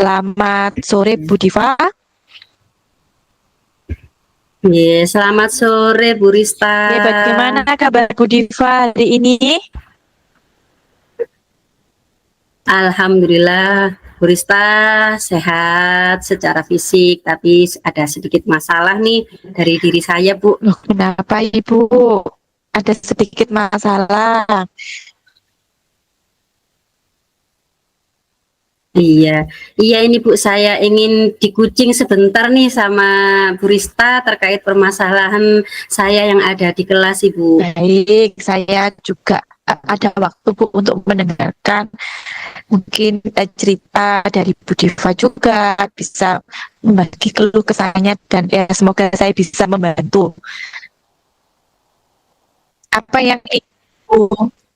Selamat sore Bu Diva. Selamat sore Bu Rista. Bagaimana kabar Bu Diva hari ini? Alhamdulillah Bu Rista sehat secara fisik, tapi ada sedikit masalah nih dari diri saya Bu. Loh, kenapa Ibu? Ada sedikit masalah. Iya ini Bu, saya ingin dikucing sebentar nih sama Bu Rista terkait permasalahan saya yang ada di kelas Ibu. Baik, saya juga ada waktu Bu untuk mendengarkan mungkin cerita dari Bu Diva juga, bisa membagi keluh kesahnya, dan ya semoga saya bisa membantu. Apa yang Ibu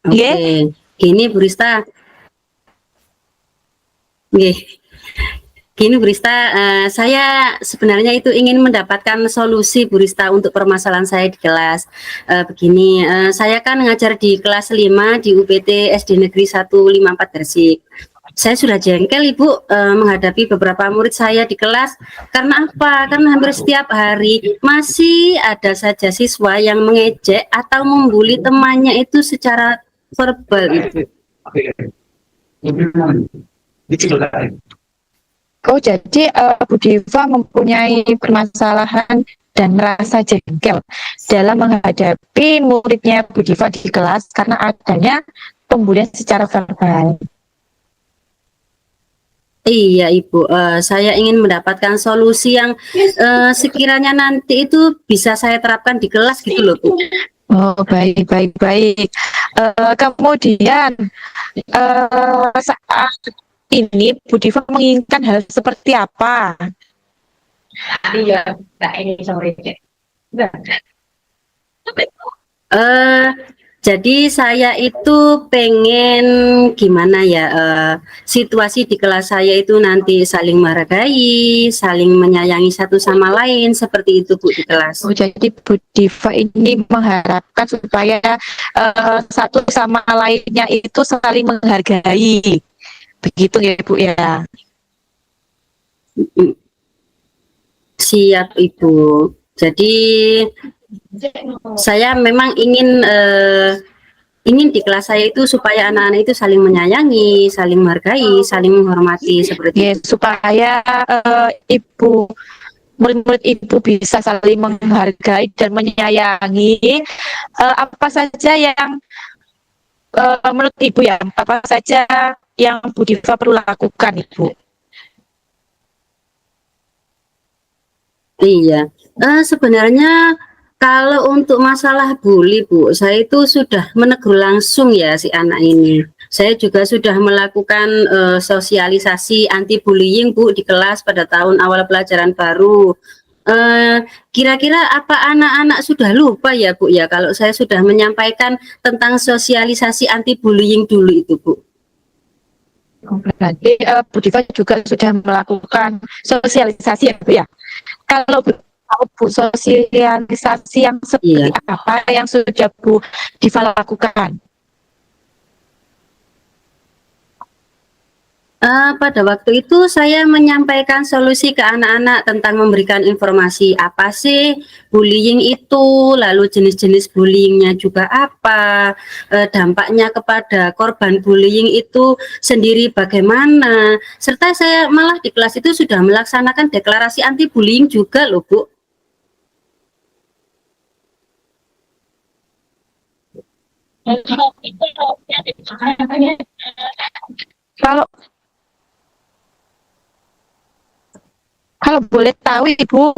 Oke, gini Bu Rista. Gini Bu Rista, saya sebenarnya itu ingin mendapatkan solusi Bu Rista untuk permasalahan saya di kelas. Begini, saya kan ngajar di kelas 5 di UPT SD Negeri 154 Gresik. Saya sudah jengkel Ibu menghadapi beberapa murid saya di kelas. Karena apa? Karena hampir setiap hari masih ada saja siswa yang mengejek atau membuli temannya itu secara verbal Ibu. Oh, jadi Bu Diva mempunyai permasalahan dan merasa jengkel dalam menghadapi muridnya Bu Diva di kelas karena adanya pembulian secara verbal. Iya Ibu, saya ingin mendapatkan solusi yang sekiranya nanti itu bisa saya terapkan di kelas gitu loh Bu. Oh, baik. Kemudian saat ini Bu Diva menginginkan hal seperti apa? Iya, ini sore. Jadi saya itu pengen gimana ya, situasi di kelas saya itu nanti saling menghargai, saling menyayangi satu sama lain, seperti itu Bu di kelas. Oh, jadi Bu Diva ini mengharapkan supaya satu sama lainnya itu saling menghargai. Begitu ya Bu ya. Siap Ibu. Jadi saya memang ingin di kelas saya itu supaya anak-anak itu saling menyayangi, saling menghargai, saling menghormati seperti itu. Supaya murid-murid Ibu bisa saling menghargai dan menyayangi. Apa saja yang menurut Ibu ya, apa saja yang Bu Diva perlu lakukan Ibu? Iya, sebenarnya kalau untuk masalah bully Bu, saya itu sudah menegur langsung ya si anak ini. Saya juga sudah melakukan sosialisasi anti bullying Bu di kelas pada tahun awal pelajaran baru. Kira-kira apa anak-anak sudah lupa ya Bu ya kalau saya sudah menyampaikan tentang sosialisasi anti bullying dulu itu Bu? Berarti Bu Diva juga sudah melakukan sosialisasi ya Bu ya. Kalau Bu, sosialisasi yang seperti apa yang sudah Bu Diva lakukan? Pada waktu itu saya menyampaikan solusi ke anak-anak tentang memberikan informasi apa sih bullying itu, lalu jenis-jenis bullyingnya juga apa, dampaknya kepada korban bullying itu sendiri bagaimana, serta saya malah di kelas itu sudah melaksanakan deklarasi anti bullying juga loh Bu. Kalau boleh tahu Ibu,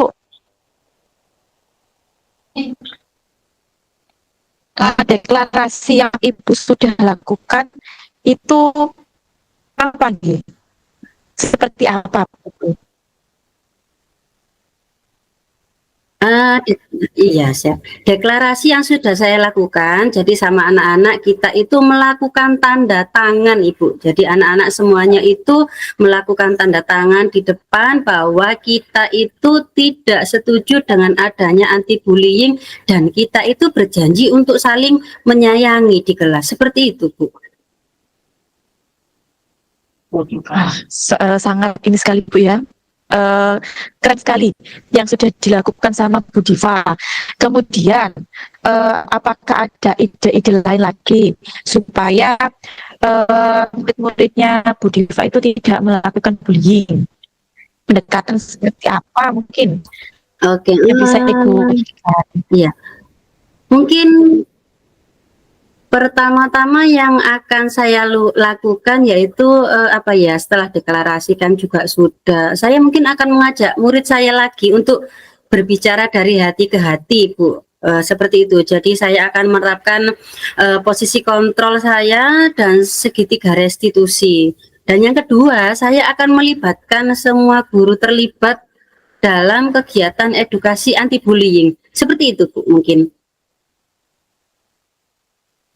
deklarasi yang Ibu sudah lakukan itu apa nih? Seperti apa Bu? Iya, siap. Deklarasi yang sudah saya lakukan, jadi sama anak-anak kita itu melakukan tanda tangan, Ibu. Jadi anak-anak semuanya itu melakukan tanda tangan di depan bahwa kita itu tidak setuju dengan adanya anti bullying dan kita itu berjanji untuk saling menyayangi di kelas. Seperti itu, Bu. Sangat ini sekali Bu ya. Keren sekali yang sudah dilakukan sama Bu Diva. Kemudian, apakah ada ide-ide lain lagi supaya murid-muridnya Bu Diva itu tidak melakukan bullying? Pendekatan seperti apa mungkin Oke, yang bisa Ibu berikan? ya. Mungkin pertama-tama yang akan saya lakukan yaitu apa ya, setelah deklarasikan juga sudah, saya mungkin akan mengajak murid saya lagi untuk berbicara dari hati ke hati, Bu. Seperti itu. Jadi saya akan menerapkan posisi kontrol saya dan segitiga restitusi. Dan yang kedua, saya akan melibatkan semua guru terlibat dalam kegiatan edukasi anti bullying. Seperti itu, Bu, mungkin.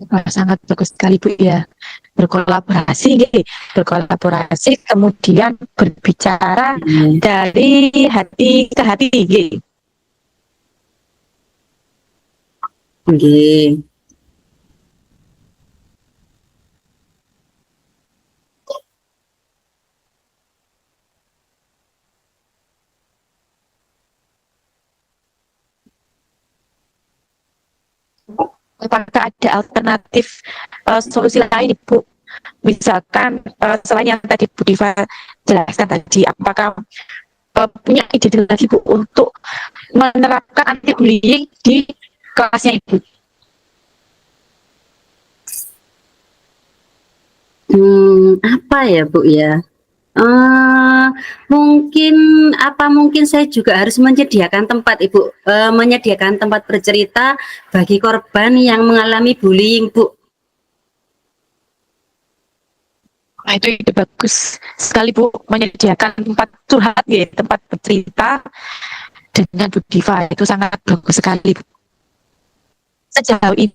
Wah, sangat bagus sekali Bu ya. Berkolaborasi kemudian berbicara dari hati ke hati. Oke. Apakah ada alternatif solusi lain Ibu? Misalkan selain yang tadi Bu Diva jelaskan tadi, apakah punya ide lagi Bu untuk menerapkan anti bullying di kelasnya Ibu? Apa ya Bu ya? Mungkin mungkin saya juga harus menyediakan tempat Ibu, menyediakan tempat bercerita bagi korban yang mengalami bullying, Bu. Nah, itu ide bagus sekali Bu, menyediakan tempat curhat ya, tempat bercerita dengan Bu Diva, itu sangat bagus sekali Bu. Sejauh ini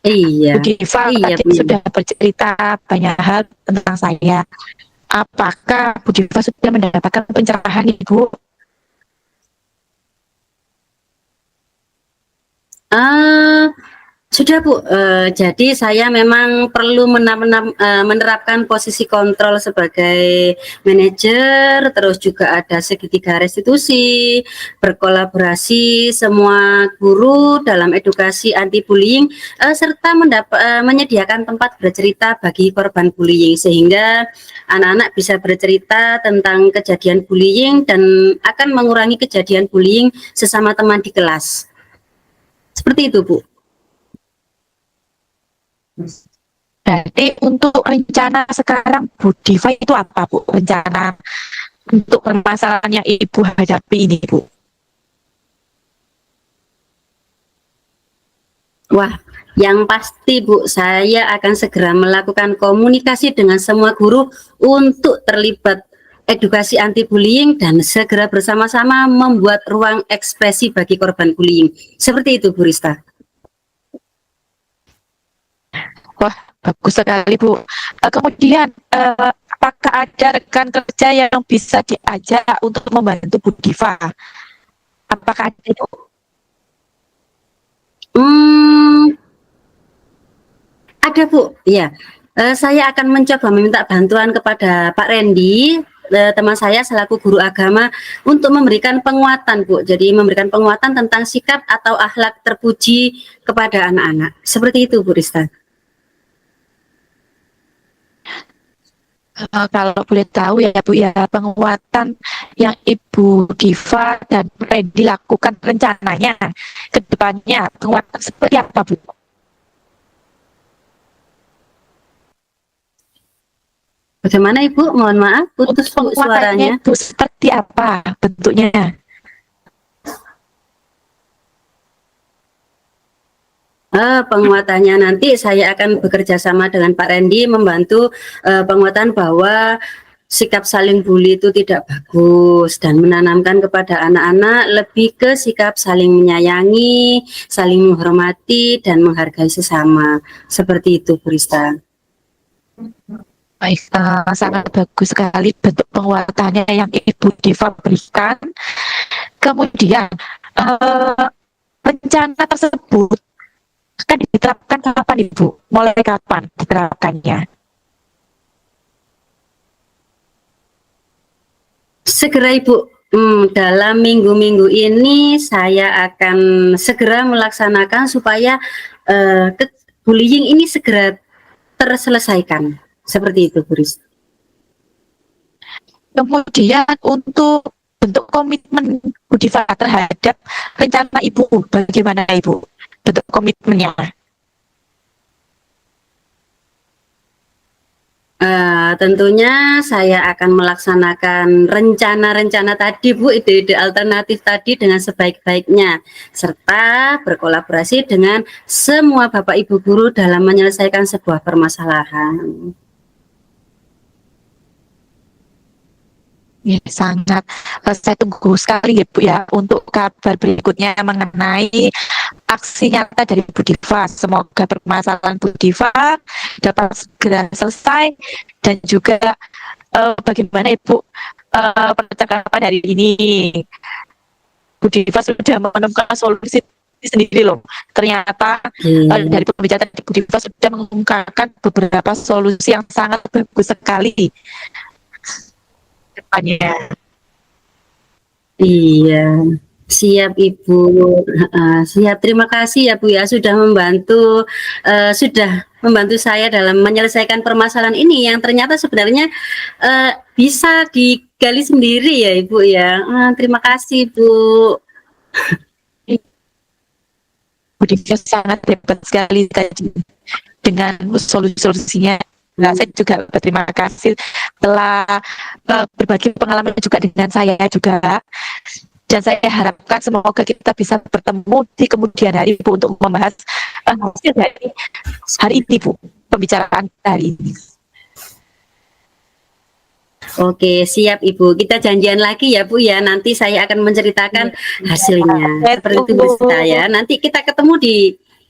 Iya, Bu Diva iya, tadi Bu. sudah bercerita banyak hal tentang saya. Apakah Bu Diva sudah mendapatkan pencerahan Ibu? Ah, Sudah Bu, jadi saya memang perlu menerapkan posisi kontrol sebagai manajer, terus juga ada segitiga restitusi, berkolaborasi semua guru dalam edukasi anti bullying, serta menyediakan tempat bercerita bagi korban bullying, sehingga anak-anak bisa bercerita tentang kejadian bullying dan akan mengurangi kejadian bullying sesama teman di kelas. Seperti itu Bu. Jadi untuk rencana sekarang Bu Diva itu apa Bu? Rencana untuk permasalahan yang Ibu hadapi ini Bu? Wah, yang pasti Bu, saya akan segera melakukan komunikasi dengan semua guru untuk terlibat edukasi anti bullying dan segera bersama-sama membuat ruang ekspresi bagi korban bullying. Seperti itu Bu Rista. Wah, bagus sekali Bu. Kemudian, apakah ada rekan kerja yang bisa diajak untuk membantu Bu Diva? Apakah ada itu? Ada Bu, ya. Saya akan mencoba meminta bantuan kepada Pak Randy, teman saya selaku guru agama, untuk memberikan penguatan Bu. Jadi memberikan penguatan tentang sikap atau akhlak terpuji kepada anak-anak. Seperti itu Bu Rista. Kalau boleh tahu ya Bu ya, penguatan yang Ibu Diva dan Randy lakukan rencananya ke depannya, penguatan seperti apa Bu? Bagaimana Ibu? Mohon maaf, putus Bu suaranya. Itu seperti apa bentuknya? Penguatannya nanti saya akan bekerja sama dengan Pak Randy membantu penguatan bahwa sikap saling bully itu tidak bagus dan menanamkan kepada anak-anak lebih ke sikap saling menyayangi, saling menghormati dan menghargai sesama. Seperti itu Bu Rista. Baik, sangat bagus sekali bentuk penguatannya yang Ibu Diva berikan. Kemudian, rencana tersebut akan diterapkan kapan Ibu? Mulai kapan diterapkannya? Segera Ibu. Dalam minggu-minggu ini saya akan segera melaksanakan supaya bullying ini segera terselesaikan. Seperti itu, Bu Ris. Kemudian untuk bentuk komitmen Bu Diva terhadap rencana Ibu, bagaimana Ibu bentuk komitmennya? Tentunya saya akan melaksanakan rencana-rencana tadi Bu, ide-ide alternatif tadi dengan sebaik-baiknya, serta berkolaborasi dengan semua Bapak Ibu guru dalam menyelesaikan sebuah permasalahan. Ya, sangat saya tunggu sekali ya Bu ya untuk kabar berikutnya mengenai aksi nyata dari Bu Diva. Semoga permasalahan Bu Diva dapat segera selesai dan juga bagaimana Ibu percakapan hari ini. Bu Diva sudah menemukan solusi sendiri loh. Ternyata dari pembicaraan Bu Diva sudah mengungkapkan beberapa solusi yang sangat bagus sekali depannya. Iya, siap Ibu. Siap. Terima kasih ya Bu ya sudah membantu saya dalam menyelesaikan permasalahan ini yang ternyata sebenarnya bisa digali sendiri ya Ibu ya. Terima kasih Bu. Bu Diva sangat hebat sekali tadi dengan solusi-solusinya. Nah, saya juga berterima kasih telah berbagi pengalaman juga dengan saya juga. Dan saya harapkan semoga kita bisa bertemu di kemudian hari Bu untuk membahas hasil dari hari ini Bu, pembicaraan hari ini. Oke, siap Ibu. Kita janjian lagi ya Bu ya. Nanti saya akan menceritakan hasilnya. Seperti itu Bu saya. Nanti kita ketemu di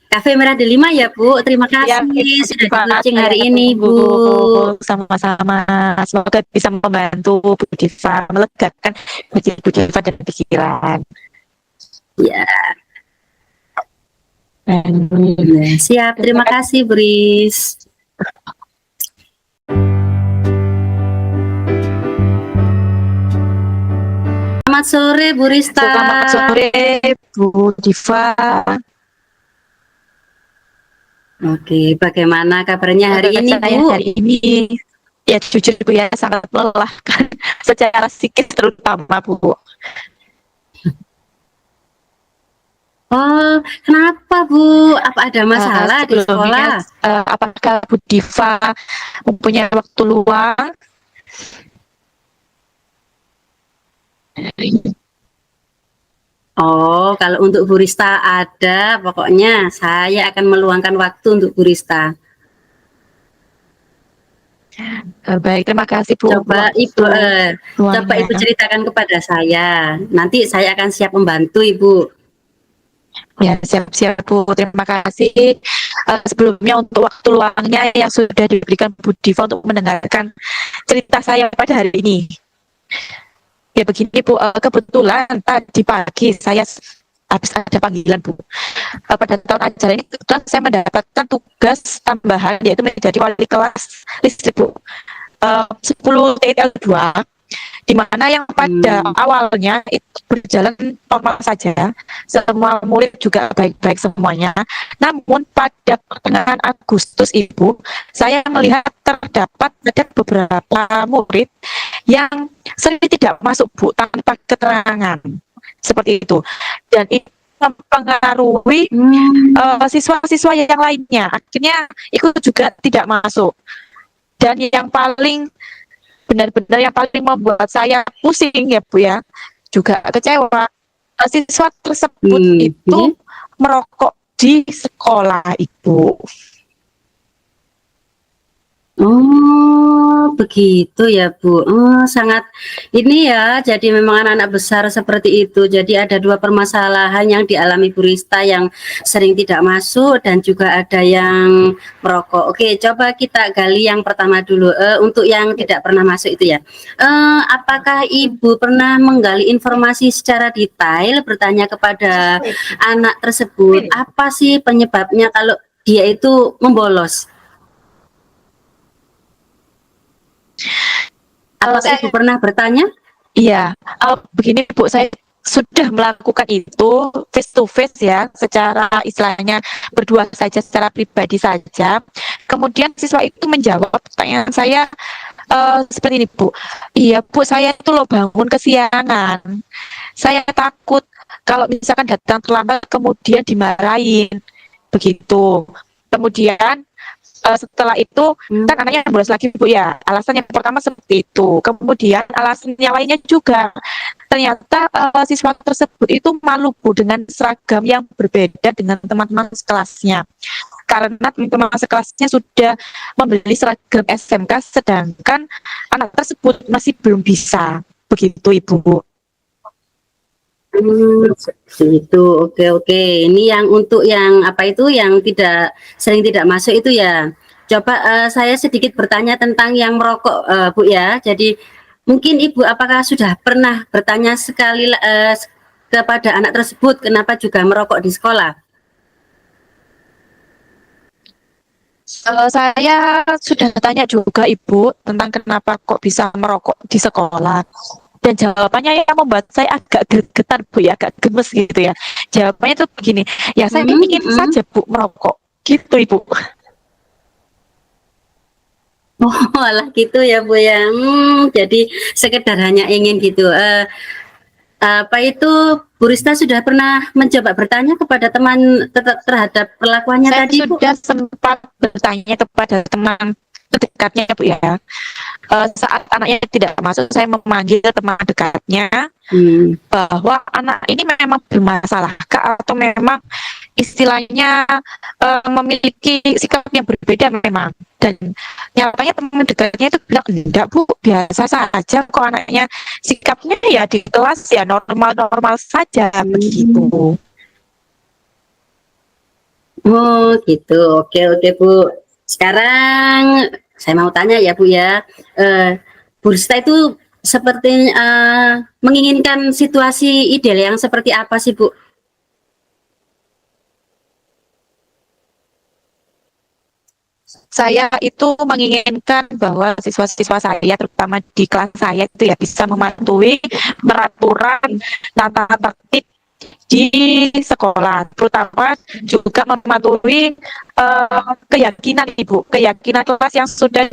Cafe Merah Delima ya Bu. Terima kasih sudah di-coaching hari ini Bu. Sama-sama. Semoga bisa membantu Bu Diva melegakan Bu Diva dan pikiran. Ya. Siap. Terima kasih Bu Ris. Selamat sore Bu Rista. Selamat sore Bu Diva. Oke, bagaimana kabarnya hari ini Bu? Hari ini ya jujur Bu ya sangat melelahkan secara psikis terutama Bu. Oh, kenapa Bu? Apa ada masalah di sekolah? Apakah Bu Diva mempunyai waktu luang? Oh, kalau untuk Bu Rista ada, pokoknya saya akan meluangkan waktu untuk Bu Rista. Baik, terima kasih Bu. Coba Ibu ceritakan kepada saya. Nanti saya akan siap membantu Ibu. Ya, siap-siap Bu. Terima kasih. Sebelumnya untuk waktu luangnya yang sudah diberikan Bu Diva untuk mendengarkan cerita saya pada hari ini. Ya begini Bu, kebetulan tadi pagi saya habis ada panggilan Bu. Pada tahun ajaran ini kebetulan saya mendapatkan tugas tambahan yaitu menjadi wali kelas listrik Bu. 10 TTL2 di mana yang pada awalnya itu berjalan normal saja, semua murid juga baik-baik semuanya. Namun pada pertengahan Agustus Ibu, saya melihat terdapat ada beberapa murid yang sering tidak masuk Bu tanpa keterangan seperti itu, dan itu mempengaruhi siswa-siswa yang lainnya, akhirnya ikut juga tidak masuk. Dan yang paling benar-benar yang paling membuat saya pusing ya Bu ya, juga kecewa, siswa tersebut itu merokok di sekolah Ibu. Oh, begitu ya Bu. Sangat ini ya, jadi memang anak-anak besar seperti itu. Jadi ada dua permasalahan yang dialami Bu Rista, yang sering tidak masuk dan juga ada yang merokok. Oke, coba kita gali yang pertama dulu. Untuk yang tidak pernah masuk itu ya. Apakah Ibu pernah menggali informasi secara detail, bertanya kepada anak tersebut, apa sih penyebabnya kalau dia itu membolos? Apakah Ibu pernah bertanya? Iya, begini Bu, saya sudah melakukan itu face to face ya, secara istilahnya berdua saja, secara pribadi saja. Kemudian siswa itu menjawab pertanyaan saya seperti ini Bu. Iya Bu, saya itu loh bangun kesiangan. Saya takut kalau misalkan datang terlambat kemudian dimarahin begitu. Kemudian setelah itu kan Hmm. anaknya bolos lagi Bu ya. Alasan yang pertama seperti itu. Kemudian alasan yang lainnya juga ternyata siswa tersebut itu malu Bu dengan seragam yang berbeda dengan teman-teman sekelasnya. Karena teman-teman sekelasnya sudah membeli seragam SMK sedangkan anak tersebut masih belum bisa. Begitu Ibu. Seperti itu. Oke, oke. Ini yang untuk yang apa itu yang tidak sering tidak masuk itu ya. Coba saya sedikit bertanya tentang yang merokok, Bu ya. Jadi mungkin Ibu apakah sudah pernah bertanya sekali kepada anak tersebut kenapa juga merokok di sekolah? Saya sudah tanya juga Ibu tentang kenapa kok bisa merokok di sekolah. Dan jawabannya yang membuat saya agak gregetan Bu ya, agak gemes gitu ya. Jawabannya tuh begini, ya saya Hmm, ingin hmm. saja Bu merokok. Gitu Ibu. Oh, alah gitu ya Bu ya. Jadi sekedar hanya ingin gitu. Apa itu Bu Rista sudah pernah mencoba bertanya kepada teman terhadap perlakuannya Saya tadi Bu? sudah sempat bertanya kepada teman terdekatnya Bu ya. Saat anaknya tidak masuk, saya memanggil teman dekatnya Hmm. bahwa anak ini memang bermasalah kah, atau memang istilahnya memiliki sikap yang berbeda memang. Dan nyatanya teman dekatnya itu bilang enggak Bu, biasa saja kok anaknya, sikapnya ya di kelas ya normal-normal saja Hmm. begitu. Oh gitu, oke oke Bu. Sekarang saya mau tanya ya Bu ya, eh, Bu Rista itu seperti menginginkan situasi ideal yang seperti apa sih Bu? Saya itu menginginkan bahwa siswa-siswa saya, terutama di kelas saya itu ya, bisa mematuhi peraturan tata tertib di sekolah, terutama juga mematuhi keyakinan Ibu, keyakinan kelas yang sudah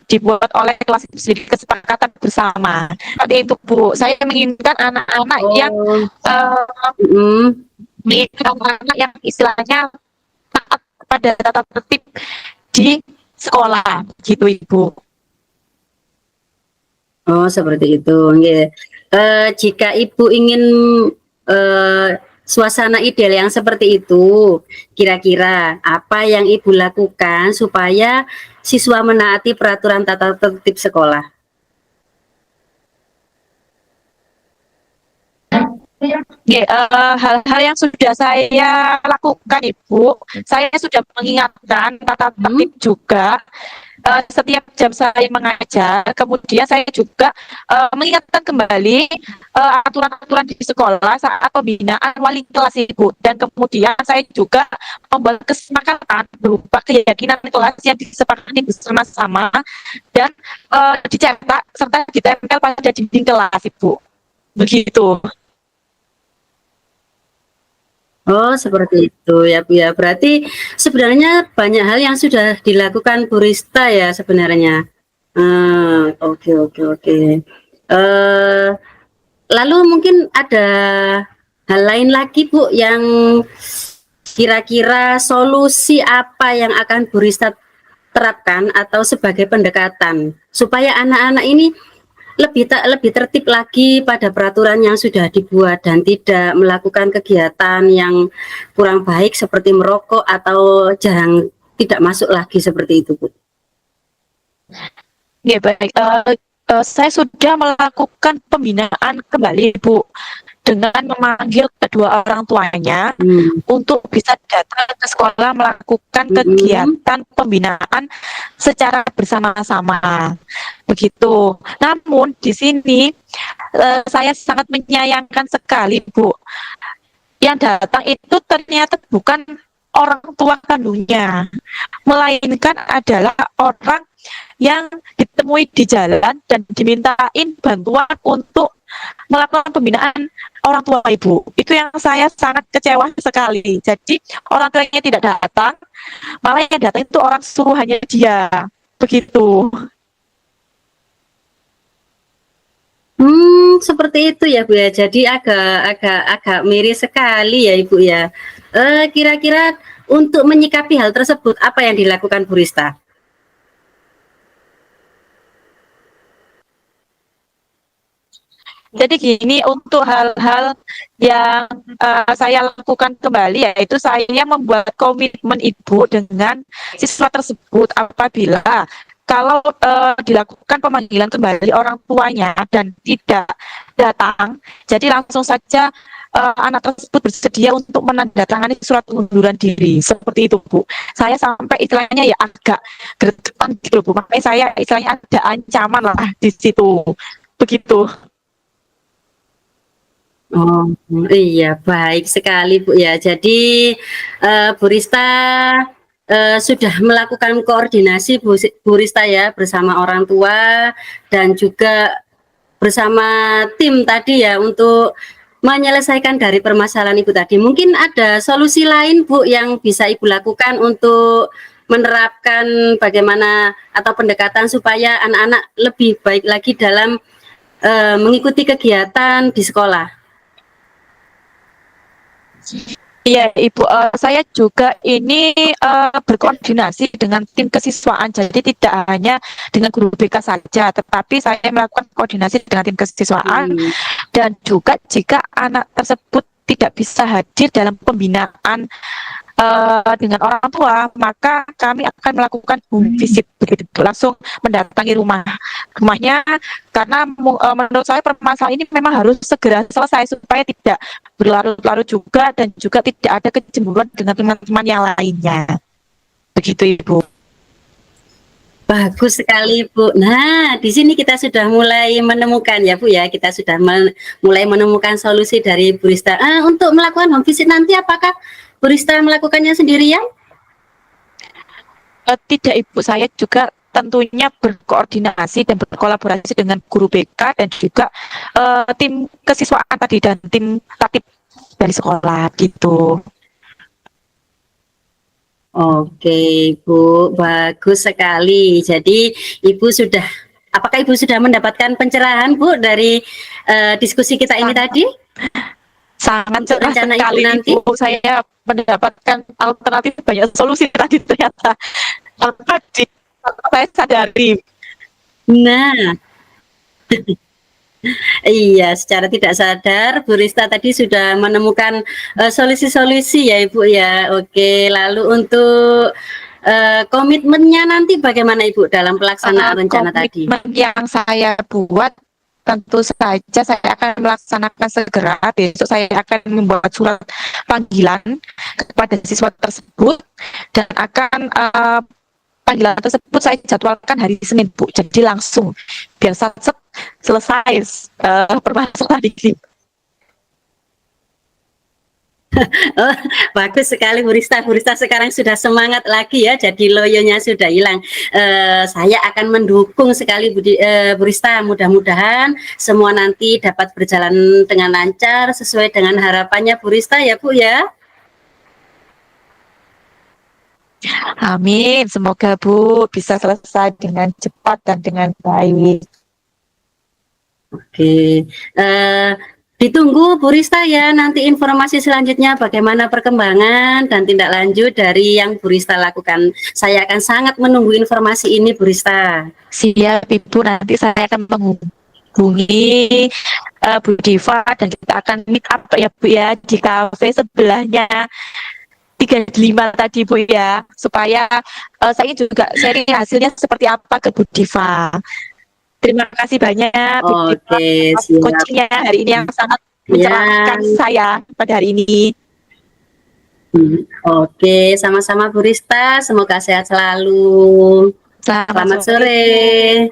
dibuat oleh kelas itu sendiri, kesepakatan bersama. Seperti itu Bu, saya menginginkan anak-anak yang Oh, uh, mm, anak-anak yang istilahnya taat pada tata tertib di sekolah gitu Ibu. oh seperti itu. Nggih. Jika Ibu ingin eh, suasana ideal yang seperti itu, kira-kira apa yang Ibu lakukan supaya siswa menaati peraturan tata tertib sekolah? Ya, hal-hal yang sudah saya lakukan Ibu, saya sudah mengingatkan tata tertib Hmm? juga setiap jam saya mengajar. Kemudian saya juga mengingatkan kembali aturan-aturan di sekolah saat pembinaan wali kelas Ibu. Dan kemudian saya juga membuat kesepakatan berupa keyakinan kelas yang disepakati bersama-sama dan dicetak serta ditempel pada dinding kelas Ibu. Begitu. Oh, seperti itu ya Bu ya. Berarti sebenarnya banyak hal yang sudah dilakukan Bu Rista ya sebenarnya. Oke oke oke. Eh, Lalu mungkin ada hal lain lagi Bu yang kira-kira solusi apa yang akan Bu Rista terapkan atau sebagai pendekatan supaya anak-anak ini lebih tertib lagi pada peraturan yang sudah dibuat dan tidak melakukan kegiatan yang kurang baik seperti merokok atau jarang tidak masuk lagi seperti itu Bu. Ya baik, saya sudah melakukan pembinaan kembali Bu dengan memanggil kedua orang tuanya Hmm. untuk bisa datang ke sekolah melakukan Mm-mm. kegiatan pembinaan secara bersama-sama. Begitu. Namun di sini saya sangat menyayangkan sekali Bu. Yang datang itu ternyata bukan orang tua kandungnya, melainkan adalah orang yang ditemui di jalan dan dimintain bantuan untuk melakukan pembinaan orang tua Ibu. Itu yang saya sangat kecewa sekali. Jadi orang tuanya tidak datang, malah yang datang itu orang suruhannya dia. Begitu. Seperti itu ya Bu ya. Jadi agak miris sekali ya Ibu ya. Kira-kira untuk menyikapi hal tersebut apa yang dilakukan Bu Rista? Jadi gini, untuk hal-hal yang saya lakukan kembali, yaitu saya membuat komitmen Ibu dengan siswa tersebut apabila kalau dilakukan pemanggilan kembali orang tuanya dan tidak datang, jadi langsung saja anak tersebut bersedia untuk menandatangani surat pengunduran diri. Seperti itu, Bu. Saya sampai istilahnya ya agak gregetan gitu, Bu. Makanya saya istilahnya ada ancaman lah di situ. Begitu. Oh iya, baik sekali Bu ya. Jadi Bu Rista sudah melakukan koordinasi Bu Rista ya bersama orang tua dan juga bersama tim tadi ya untuk menyelesaikan dari permasalahan Ibu tadi. Mungkin ada solusi lain Bu yang bisa Ibu lakukan untuk menerapkan bagaimana atau pendekatan supaya anak-anak lebih baik lagi dalam mengikuti kegiatan di sekolah. Iya, Ibu, saya juga ini berkoordinasi dengan tim kesiswaan, jadi tidak hanya dengan guru BK saja, tetapi saya melakukan koordinasi dengan tim kesiswaan dan juga jika anak tersebut tidak bisa hadir dalam pembinaan dengan orang tua, maka kami akan melakukan home visit begitu, langsung mendatangi rumahnya, karena menurut saya permasalahan ini memang harus segera selesai supaya tidak berlarut-larut juga dan juga tidak ada kecemburuan dengan teman-teman yang lainnya. Begitu, Ibu. Bagus sekali Bu. Nah, di sini kita sudah mulai menemukan ya Bu ya, kita sudah mulai menemukan solusi dari Bu Rista. Untuk melakukan home visit nanti apakah Bu Rista melakukannya sendirian? Tidak, Ibu, saya juga tentunya berkoordinasi dan berkolaborasi dengan guru BK dan juga tim kesiswaan tadi dan tim tatib dari sekolah gitu. Oke Bu, bagus sekali. Jadi apakah Ibu sudah mendapatkan pencerahan Bu dari diskusi kita ini tadi? Sangat cerah sekali nanti. Ibu, saya mendapatkan alternatif banyak solusi tadi ternyata. Tadi saya sadari. Nah, iya, secara tidak sadar Bu Rista tadi sudah menemukan solusi-solusi ya Ibu ya. Oke, lalu untuk komitmennya nanti bagaimana Ibu dalam pelaksanaan rencana tadi? Komitmen yang saya buat tentu saja saya akan melaksanakan segera. Besok saya akan membuat surat panggilan kepada siswa tersebut dan akan panggilan tersebut saya jadwalkan hari Senin, Bu. Jadi langsung biar selesai permasalahan ini. Oh, bagus sekali Bu Rista. Bu Rista sekarang sudah semangat lagi ya, jadi loyonya sudah hilang. Saya akan mendukung sekali Bu Rista. Mudah-mudahan semua nanti dapat berjalan dengan lancar sesuai dengan harapannya Bu Rista ya Bu ya. Amin, semoga Bu bisa selesai dengan cepat dan dengan baik. Oke, ditunggu Bu Rista ya nanti informasi selanjutnya bagaimana perkembangan dan tindak lanjut dari yang Bu Rista lakukan. Saya akan sangat menunggu informasi ini Bu Rista. Siap Ibu, nanti saya akan menghubungi Bu Diva dan kita akan meet up ya Bu ya di kafe sebelahnya 35 tadi Bu ya, supaya saya juga sharing hasilnya seperti apa ke Bu Diva. Terima kasih banyak Bu Diva atas coachingnya hari ini yang sangat mencerahkan saya pada hari ini. Oke, sama-sama Bu Rista, semoga sehat selalu. Selamat sore.